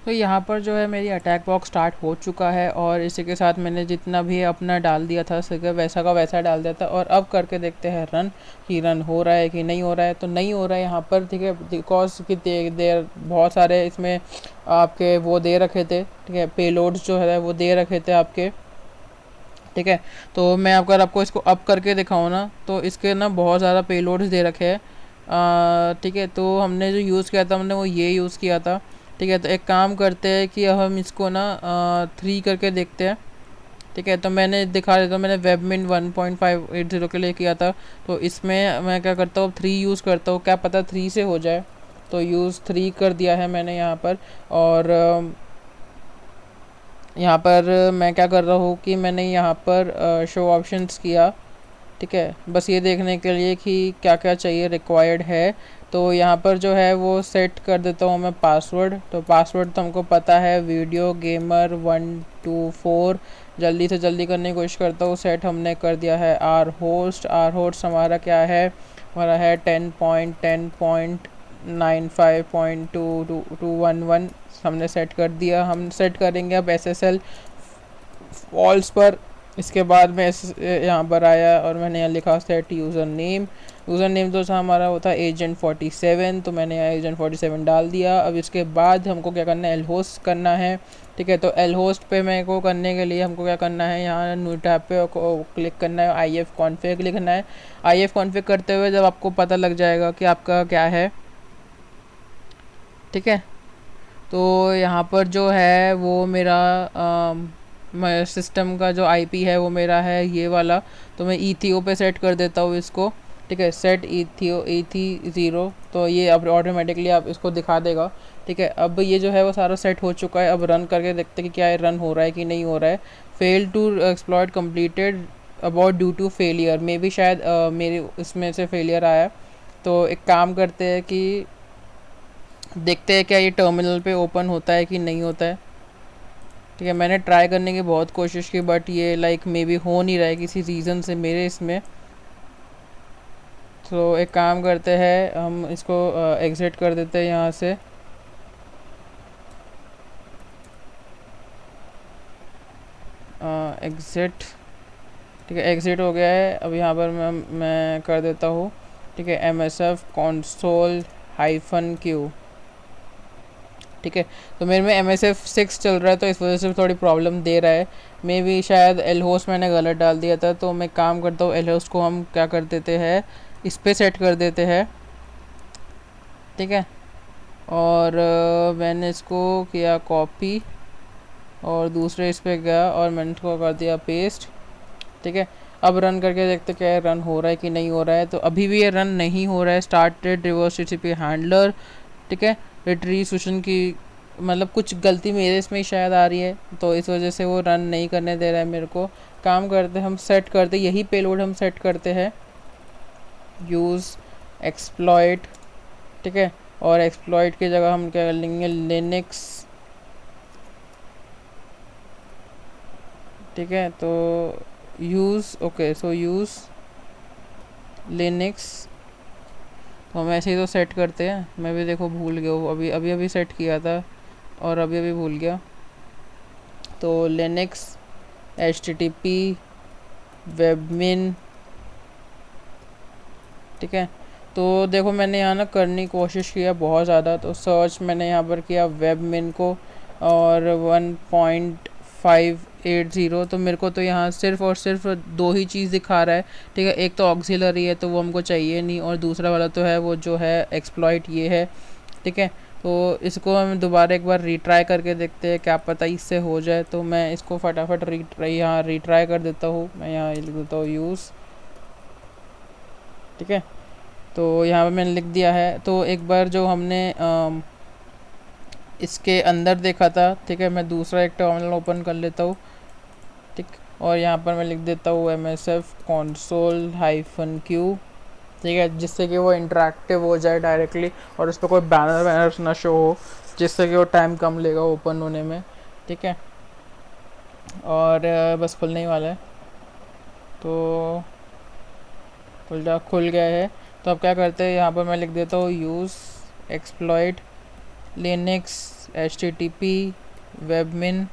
तो यहाँ पर जो है मेरी अटैक बॉक्स स्टार्ट हो चुका है और इसी के साथ मैंने जितना भी अपना डाल दिया था वैसा का वैसा डाल दिया था। और अब करके देखते हैं रन कि रन हो रहा है कि नहीं हो रहा है। तो नहीं हो रहा है यहाँ पर, ठीक है, बिकॉज कि देर बहुत सारे इसमें आपके वो दे रखे थे, ठीक है, पेलोड्स जो है वो दे रखे थे आपके, ठीक है। तो मैं अगर आपको इसको अप करके दिखाऊँ ना तो इसके ना बहुत ज़्यादा पेलोड्स दे रखे हैं, ठीक है। तो हमने जो यूज़ किया था हमने वो ये यूज़ किया था, ठीक है। तो एक काम करते हैं कि हम इसको ना 3 करके देखते हैं, ठीक है। तो मैंने दिखा देता हूँ, मैंने वेबमिन 1.580 के लिए किया था। तो इसमें मैं क्या करता हूँ, 3 यूज़ करता हूँ, क्या पता 3 से हो जाए। तो यूज़ 3 कर दिया है मैंने यहाँ पर। और यहाँ पर मैं क्या कर रहा हूँ कि मैंने यहाँ पर शो ऑप्शंस किया, ठीक है, बस ये देखने के लिए कि क्या क्या चाहिए रिक्वायर्ड है, तो यहाँ पर जो है वो सेट कर देता हूँ मैं पासवर्ड। तो पासवर्ड तो हमको पता है, वीडियो गेमर 124। जल्दी से जल्दी करने की कोशिश करता हूँ। सेट हमने कर दिया है। आर होस्ट हमारा क्या है, हमारा है 10.10.95.2211 हमने सेट कर दिया। हम सेट करेंगे अब SSL फॉल्स पर। इसके बाद मैं यहाँ पर आया और मैंने यहाँ लिखा सेट यूज़र नेम तो हमारा होता है एजेंट 47, तो मैंने यहाँ एजेंट 47 डाल दिया। अब इसके बाद हमको क्या करना है, एल होस्ट करना है। ठीक है, तो एल होस्ट पे मेरे को करने के लिए हमको क्या करना है, यहाँ न्यू टैब पे क्लिक करना है, IF कॉन्फ़िग लिखना है। IF कॉन्फ़िग करते हुए जब आपको पता लग जाएगा कि आपका क्या है, ठीक है, तो यहाँ पर जो है वो मेरा सिस्टम का जो IP है वो मेरा है ये वाला। तो मैं ETO पे सेट कर देता हूँ इसको। ठीक है, सेट ETH 0, तो ये अब ऑटोमेटिकली आप इसको दिखा देगा। ठीक है, अब ये जो है वो सारा सेट हो चुका है। अब रन करके देखते हैं कि क्या रन हो रहा है कि नहीं हो रहा है। Fail to exploit completed about due to failure, maybe शायद मेरे इसमें से फेलियर आया। तो एक काम करते हैं कि देखते हैं क्या ये टर्मिनल पे ओपन होता है कि नहीं होता है। ठीक है, मैंने ट्राई करने की बहुत कोशिश की, बट ये लाइक मे बी हो नहीं रहा है किसी रीज़न से मेरे इसमें। तो एक काम करते हैं, हम इसको एग्ज़िट कर देते हैं यहाँ से। एग्ज़िट, ठीक है, एग्ज़िट हो गया है। अब यहाँ पर मैं कर देता हूँ। ठीक है, MSF console-q। ठीक है, तो मेरे में MSF 6 चल रहा है, तो इस वजह से थोड़ी प्रॉब्लम दे रहा है। मे भी शायद एल होस्ट मैंने गलत डाल दिया था। तो मैं काम करता हूँ, एल होस्ट को हम क्या कर देते हैं, इस पे सेट कर देते हैं। ठीक है, और मैंने इसको किया कॉपी और दूसरे इस पे गया और मैंने इसको कर दिया पेस्ट। ठीक है, अब रन करके देखते क्या रन हो रहा है कि नहीं हो रहा है। तो अभी भी ये रन नहीं हो रहा है। Started reverse TCP handler. ठीक है, रिट्रीव सेशन की मतलब कुछ गलती मेरे इसमें ही शायद आ रही है, तो इस वजह से वो रन नहीं करने दे रहा है मेरे को। काम करते हम सेट करते, यही पेलोड हम सेट करते हैं, यूज़ एक्सप्लॉइट। ठीक है, और एक्सप्लॉइट की जगह हम क्या कर लेंगे, लिनक्स। ठीक है, तो यूज़ सो यूज़ लिनक्स। तो हम ऐसे ही तो सेट करते हैं। मैं भी देखो भूल गया हूँ, अभी सेट किया था और अभी भूल गया। तो लिनक्स HTTP वेबमिन। ठीक है, तो देखो मैंने यहाँ ना करने की कोशिश किया बहुत ज़्यादा। तो सर्च मैंने यहाँ पर किया वेबमिन को और 1.580। तो मेरे को तो यहाँ सिर्फ और सिर्फ दो ही चीज़ दिखा रहा है। ठीक है, एक तो ऑक्सिलरी है तो वो हमको चाहिए नहीं, और दूसरा वाला तो है वो जो है एक्सप्लॉइट ये है। ठीक है, तो इसको हम दोबारा एक बार रीट्राई करके देखते हैं, क्या पता इससे हो जाए। तो मैं इसको फटाफट यहाँ रीट्राई कर देता हूँ। मैं यहाँ लिख देता हूँ यूज़। ठीक है, तो यहाँ पे मैंने लिख दिया है। तो एक बार जो हमने इसके अंदर देखा था, ठीक है, मैं दूसरा एक टर्मिनल ओपन कर लेता हूँ। ठीक, और यहाँ पर मैं लिख देता हूँ MSF console-q। ठीक है, जिससे कि वो इंटरेक्टिव हो जाए डायरेक्टली और उस पर कोई बैनर ना शो हो, जिससे कि वो टाइम कम लेगा ओपन होने में। ठीक है, और बस खुलने ही वाला है। तो खुल गया है। तो अब क्या करते हैं, यहाँ पर मैं लिख देता हूँ यूज़ एक्सप्लॉइट लिनक्स HTTP वेबमिन।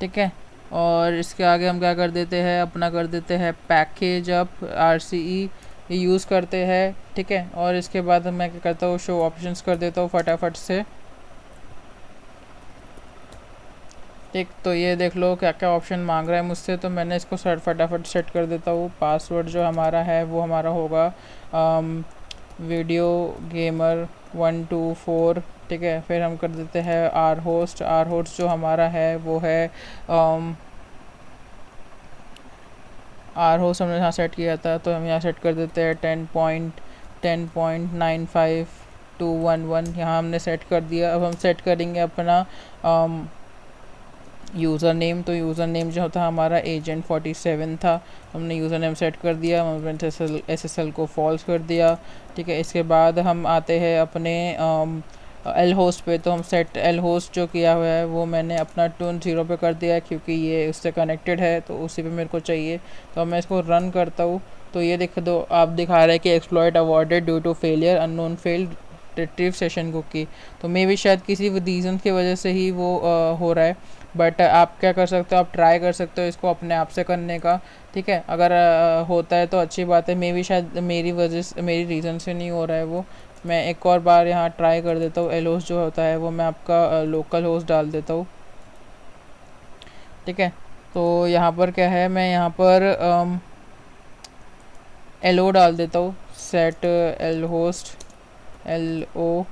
ठीक है, और इसके आगे हम क्या कर देते हैं, अपना कर देते हैं पैकेज अप RCE ये यूज़ करते हैं। ठीक है, और इसके बाद मैं क्या करता हूँ, शो ऑप्शंस कर देता हूँ फटाफट से। ठीक, तो ये देख लो क्या क्या ऑप्शन मांग रहा है मुझसे। तो मैंने इसको फटाफट सेट कर देता हूँ। पासवर्ड जो हमारा है वो हमारा होगा वीडियो गेमर 124। ठीक है, फिर हम कर देते हैं आर होस्ट जो हमारा है वो है आर होस्ट हमने यहाँ सेट किया था, तो हम यहाँ सेट कर देते हैं 10.10.95.211 यहाँ हमने सेट कर दिया। अब हम सेट करेंगे अपना यूज़र नेम, तो यूज़र नेम जो था हमारा एजेंट 47 था, हमने यूज़र नेम सेट कर दिया, हमने SSL को फॉल्स कर दिया। ठीक है, इसके बाद हम आते हैं अपने एल होस्ट पे। तो हम सेट एल होस्ट जो किया हुआ है वो मैंने अपना टून 0 पे कर दिया है, क्योंकि ये उससे कनेक्टेड है तो उसी पे मेरे को चाहिए। तो मैं इसको रन करता हूँ, तो ये देख दो आप दिखा रहा है कि exploit awarded due to failure unknown failed retrieve session cookie. तो मे भी शायद किसी रीज़न की वजह से ही वो हो रहा है, बट आप क्या कर सकते हो, आप ट्राई कर सकते हो इसको अपने आप से करने का। ठीक है, अगर होता है तो अच्छी बात है, मे भी शायद मेरी वजह से, मेरी रीज़न से नहीं हो रहा है वो। मैं एक और बार यहाँ ट्राई कर देता हूँ, एल होस्ट जो होता है वो मैं आपका लोकल होस्ट डाल देता हूँ। ठीक है, तो यहाँ पर क्या है, मैं यहाँ पर LO डाल देता हूँ, सेट एल होस्ट LO।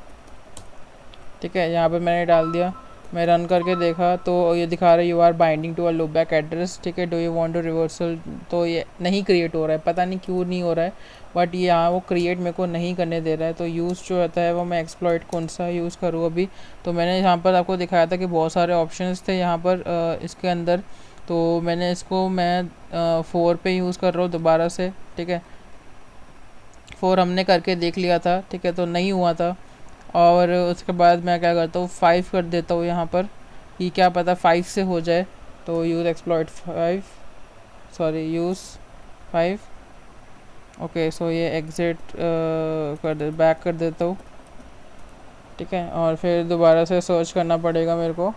ठीक है, यहाँ पर मैंने डाल दिया, मैं रन करके देखा तो ये दिखा रहा है you are binding to a loop back address. ठीक है, do you want to reversal, तो ये नहीं क्रिएट हो रहा है, पता नहीं क्यों नहीं हो रहा है, बट ये यहाँ वो क्रिएट मेरे को नहीं करने दे रहा है। तो यूज़ जो होता है वो मैं एक्सप्लॉइट कौन सा यूज़ करूँ अभी। तो मैंने यहाँ पर आपको दिखाया था कि बहुत सारे ऑप्शंस थे यहाँ पर इसके अंदर, तो मैंने इसको मैं 4 पे यूज़ कर रहा हूँ दोबारा से। ठीक है, 4 हमने करके देख लिया था, ठीक है, तो नहीं हुआ था। और उसके बाद मैं क्या करता हूँ, 5 कर देता हूँ यहाँ पर, कि क्या पता 5 से हो जाए। तो use exploit 5, sorry use 5। Okay, so ये एग्ज़िट कर दे, बैक कर देता हूँ। ठीक है, और फिर दोबारा से सर्च करना पड़ेगा मेरे को।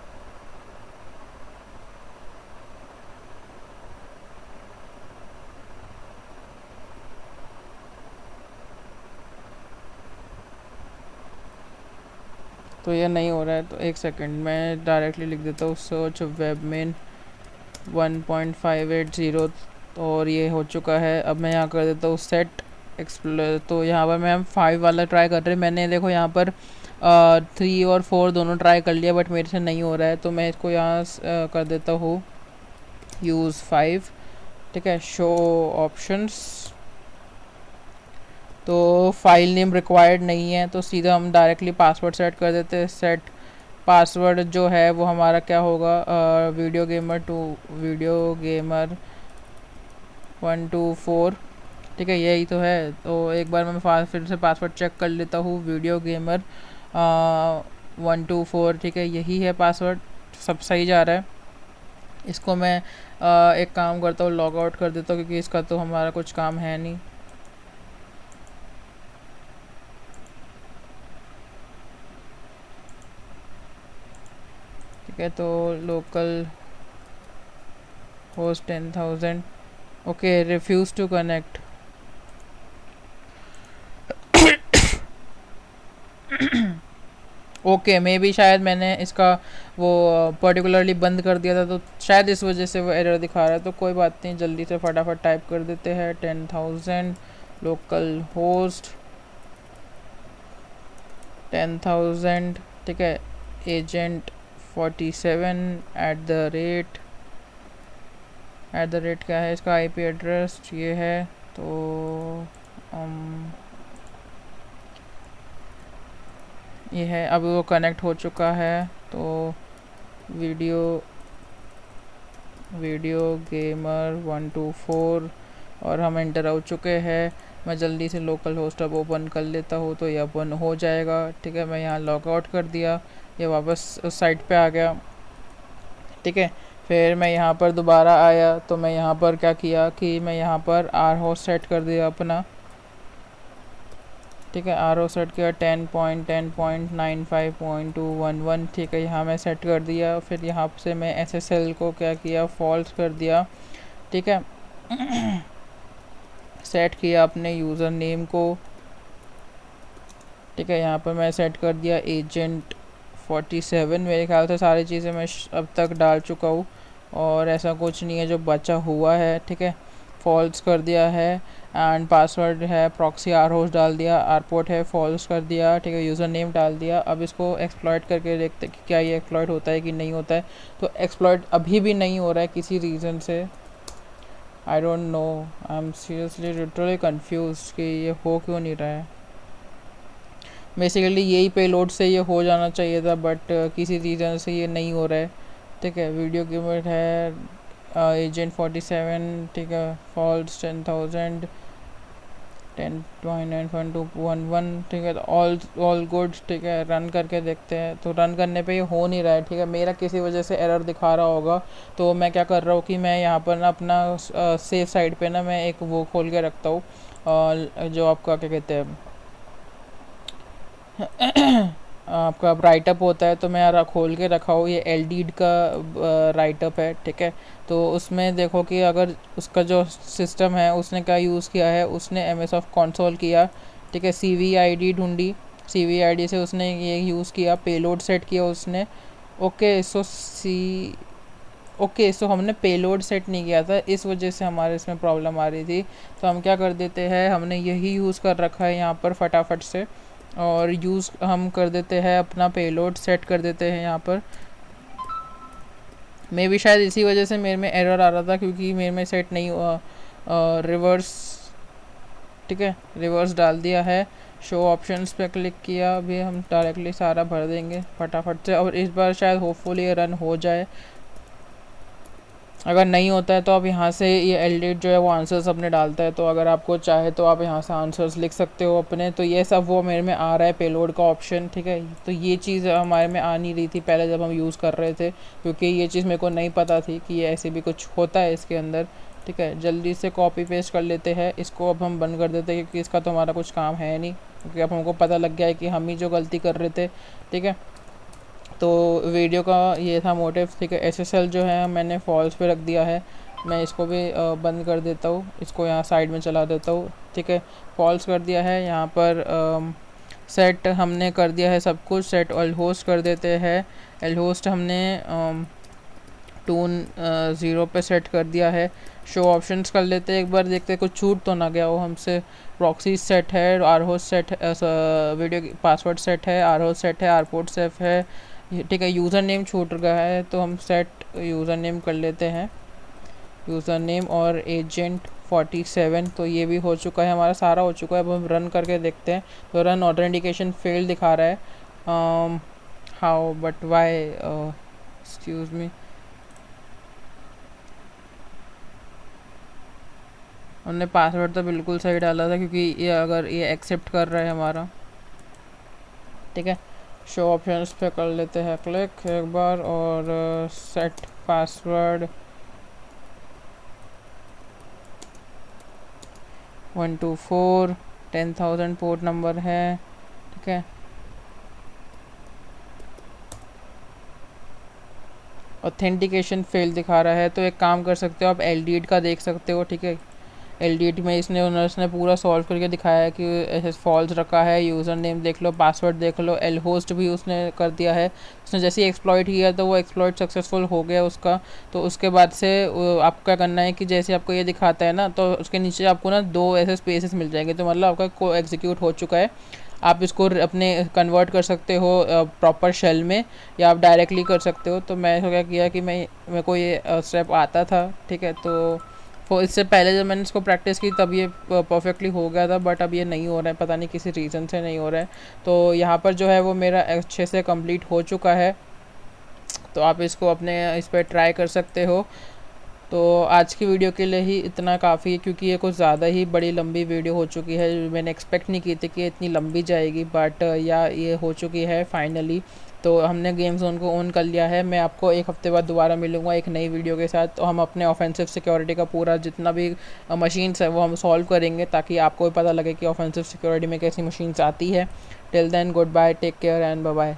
तो ये नहीं हो रहा है, तो एक सेकंड मैं डायरेक्टली लिख देता हूँ, सर्च वेबमेन 1.580, और ये हो चुका है। अब मैं यहाँ कर देता हूँ सेट एक्सप्लोर। तो यहाँ पर मैं 5 वाला ट्राई कर रहे, मैंने देखो यहाँ पर 3 और 4 दोनों ट्राई कर लिया, बट मेरे से नहीं हो रहा है। तो मैं इसको यहाँ कर देता हूँ यूज़ 5। ठीक है, शो ऑप्शंस, तो फाइल नेम रिक्वायर्ड नहीं है, तो सीधा हम डायरेक्टली पासवर्ड सेट कर देते हैं। सेट पासवर्ड जो है वो हमारा क्या होगा, वीडियो गेमर 124। ठीक है, यही तो है। तो एक बार मैं फिर से पासवर्ड चेक कर लेता हूँ, वीडियो गेमर 124। ठीक है, यही है पासवर्ड, सब सही जा रहा है। इसको मैं एक काम करता हूँ, लॉग आउट कर देता हूँ, क्योंकि इसका तो हमारा कुछ काम है नहीं। ठीक है, तो local host 10,000। Okay, refuse to connect. Okay, maybe शायद मैंने इसका वो पर्टिकुलरली बंद कर दिया था, तो शायद इस वजह से वो एरर दिखा रहा है। तो कोई बात नहीं, जल्दी से फटाफट टाइप कर देते हैं 10,000 लोकल होस्ट 10,000। ठीक है, एजेंट 47 एट द रेट क्या है इसका आईपी एड्रेस, ये है। तो ये है, अब वो कनेक्ट हो चुका है। तो वीडियो गेमर 124, और हम एंटर हो चुके हैं। मैं जल्दी से लोकल होस्ट अब ओपन कर लेता हूँ, तो ये ओपन हो जाएगा। ठीक है, मैं यहाँ लॉग आउट कर दिया, ये वापस उस साइट पे आ गया। ठीक है, फिर मैं यहाँ पर दोबारा आया, तो मैं यहाँ पर क्या किया कि मैं यहाँ पर आर होस्ट सेट कर दिया अपना। ठीक है, आर ओ सेट किया 10.10.95.211। ठीक है, यहाँ मैं सेट कर दिया। फिर यहाँ से मैं SSL को क्या किया, फॉल्स कर दिया। ठीक है, सेट किया अपने यूज़र नेम को। ठीक है, यहाँ पर मैं सेट कर दिया एजेंट 47। मेरे ख्याल से सारी चीज़ें मैं अब तक डाल चुका हूँ, और ऐसा कुछ नहीं है जो बचा हुआ है। ठीक है, फॉल्स कर दिया है, एंड पासवर्ड है प्रॉक्सी आर होस्ट डाल दिया, आर पोर्ट है फॉल्स कर दिया। ठीक है, यूज़र नेम डाल दिया। अब इसको एक्सप्लॉइट करके देखते कि क्या ये एक्सप्लॉइट होता है कि नहीं होता है। तो एक्सप्लॉइट अभी भी नहीं हो रहा है किसी रीज़न से, I don't know, I am seriously literally confuse कि ये हो क्यों नहीं रहा है। बेसिकली यही पेलोड से ये हो जाना चाहिए था, बट किसी रीज़न से ये नहीं हो रहा है। ठीक है। वीडियो कीमत है एजेंट 47, ठीक है। फॉल्स 10,000, 10.9.211, ठीक है। तो ऑल गुड, ठीक है। रन करके देखते हैं। तो रन करने पे ये हो नहीं रहा है, ठीक है। मेरा किसी वजह से एरर दिखा रहा होगा। तो मैं क्या कर रहा हूँ कि मैं यहाँ पर ना अपना सेफ साइड पे ना मैं एक वो खोल के रखता हूँ, जो आपका क्या कहते हैं आपका राइटअप होता है। तो मैं यार खोल के रखा हूँ, ये एलडीड का राइटअप है, ठीक है। तो उसमें देखो कि अगर उसका जो सिस्टम है उसने क्या यूज़ किया है, उसने एम एस ऑफ कंसोल किया, ठीक है। सी वी आई डी ढूंढी, सी वी आई डी से उसने ये यूज़ किया, पेलोड सेट किया उसने। ओके सो हमने पेलोड सेट नहीं किया था, इस वजह से हमारे इसमें प्रॉब्लम आ रही थी। तो हम क्या कर देते हैं, हमने यही यूज़ कर रखा है यहाँ पर फटाफट से, और यूज़ हम कर देते हैं अपना पेलोड सेट कर देते हैं यहाँ पर। मे भी शायद इसी वजह से मेरे में एरर आ रहा था, क्योंकि मेरे में सेट नहीं हुआ रिवर्स, ठीक है। रिवर्स डाल दिया है, शो ऑप्शंस पे क्लिक किया, अभी हम डायरेक्टली सारा भर देंगे फटाफट से, और इस बार शायद होपफुली रन हो जाए। अगर नहीं होता है तो आप यहाँ से ये एलडीट जो है वो आंसर्स अपने डालता है, तो अगर आपको चाहे तो आप यहाँ से आंसर्स लिख सकते हो अपने। तो ये सब वो मेरे में आ रहा है पेलोड का ऑप्शन, ठीक है। तो ये चीज़ हमारे में आ नहीं रही थी पहले जब हम यूज़ कर रहे थे, क्योंकि ये चीज़ मेरे को नहीं पता थी कि ये ऐसे भी कुछ होता है इसके अंदर, ठीक है। जल्दी से कॉपी पेस्ट कर लेते हैं इसको, अब हम बंद कर देते हैं क्योंकि इसका तो हमारा कुछ काम है नहीं, क्योंकि अब हमको पता लग गया है कि हम ही जो गलती कर रहे थे, ठीक है। तो वीडियो का ये था मोटिव, ठीक है। एसएसएल जो है मैंने फॉल्स पे रख दिया है, मैं इसको भी बंद कर देता हूँ, इसको यहाँ साइड में चला देता हूँ, ठीक है। फॉल्स कर दिया है यहाँ पर। सेट हमने कर दिया है सब कुछ, सेट एल होस्ट कर देते हैं। एल होस्ट हमने टून 0 पे सेट कर दिया है। शो ऑप्शंस कर लेते हैं एक बार, देखते हैं कुछ छूट तो ना गया हो हमसे। प्रॉक्सी सेट है, R host set, video password set है, आर होस्ट सेट है, आर पोर्ट सेफ है, ठीक है। यूज़र नेम छूट गया है, तो हम सेट यूज़र नेम कर लेते हैं, यूज़र नेम और एजेंट 47। तो ये भी हो चुका है, हमारा सारा हो चुका है। अब हम रन करके देखते हैं। तो रन ऑथेंटिकेशन फेल दिखा रहा है, how but why, excuse me. हमने पासवर्ड तो बिल्कुल सही डाला था, क्योंकि ये अगर ये एक्सेप्ट कर रहा है हमारा, ठीक है। शो ऑप्शंस पे कर लेते हैं क्लिक एक बार, और सेट पासवर्ड 124, 10,000 पोर्ट नंबर है, ठीक है। ऑथेंटिकेशन फेल दिखा रहा है, तो एक काम कर सकते हो आप, एलडीट का देख सकते हो, ठीक है। एलडीटी में उसने पूरा सॉल्व करके दिखाया है कि ऐसे फॉल्स रखा है। यूज़र नेम देख लो, पासवर्ड देख लो, एल होस्ट भी उसने कर दिया है। उसने जैसे ही एक्सप्लॉइट किया तो वो एक्सप्लॉइट सक्सेसफुल हो गया उसका। तो उसके बाद से आपको क्या करना है कि जैसे आपको ये दिखाता है ना, तो उसके नीचे आपको ना 2 ऐसे स्पेसेस मिल जाएंगे, तो मतलब आपका को एग्जीक्यूट हो चुका है। आप इसको अपने कन्वर्ट कर सकते हो प्रॉपर शेल में, या आप डायरेक्टली कर सकते हो। तो मैं क्या किया कि मेरे को ये स्टेप आता था, ठीक है। तो इससे पहले जब मैंने इसको प्रैक्टिस की तब ये परफेक्टली हो गया था, बट अब ये नहीं हो रहा है, पता नहीं किसी रीज़न से नहीं हो रहा है। तो यहाँ पर जो है वो मेरा अच्छे से कंप्लीट हो चुका है, तो आप इसको अपने इस पर ट्राई कर सकते हो। तो आज की वीडियो के लिए ही इतना काफ़ी है, क्योंकि ये कुछ ज़्यादा ही बड़ी लंबी वीडियो हो चुकी है। मैंने एक्सपेक्ट नहीं की थी कि इतनी लंबी जाएगी, बट या ये हो चुकी है फाइनली। तो हमने गेम जोन को ऑन कर लिया है। मैं आपको एक हफ्ते बाद दोबारा मिलूँगा एक नई वीडियो के साथ। तो हम अपने ऑफेंसिव सिक्योरिटी का पूरा जितना भी मशीन्स है वो हम सॉल्व करेंगे, ताकि आपको भी पता लगे कि ऑफेंसिव सिक्योरिटी में कैसी मशीन्स आती है। Till then good bye, take care and bye bye.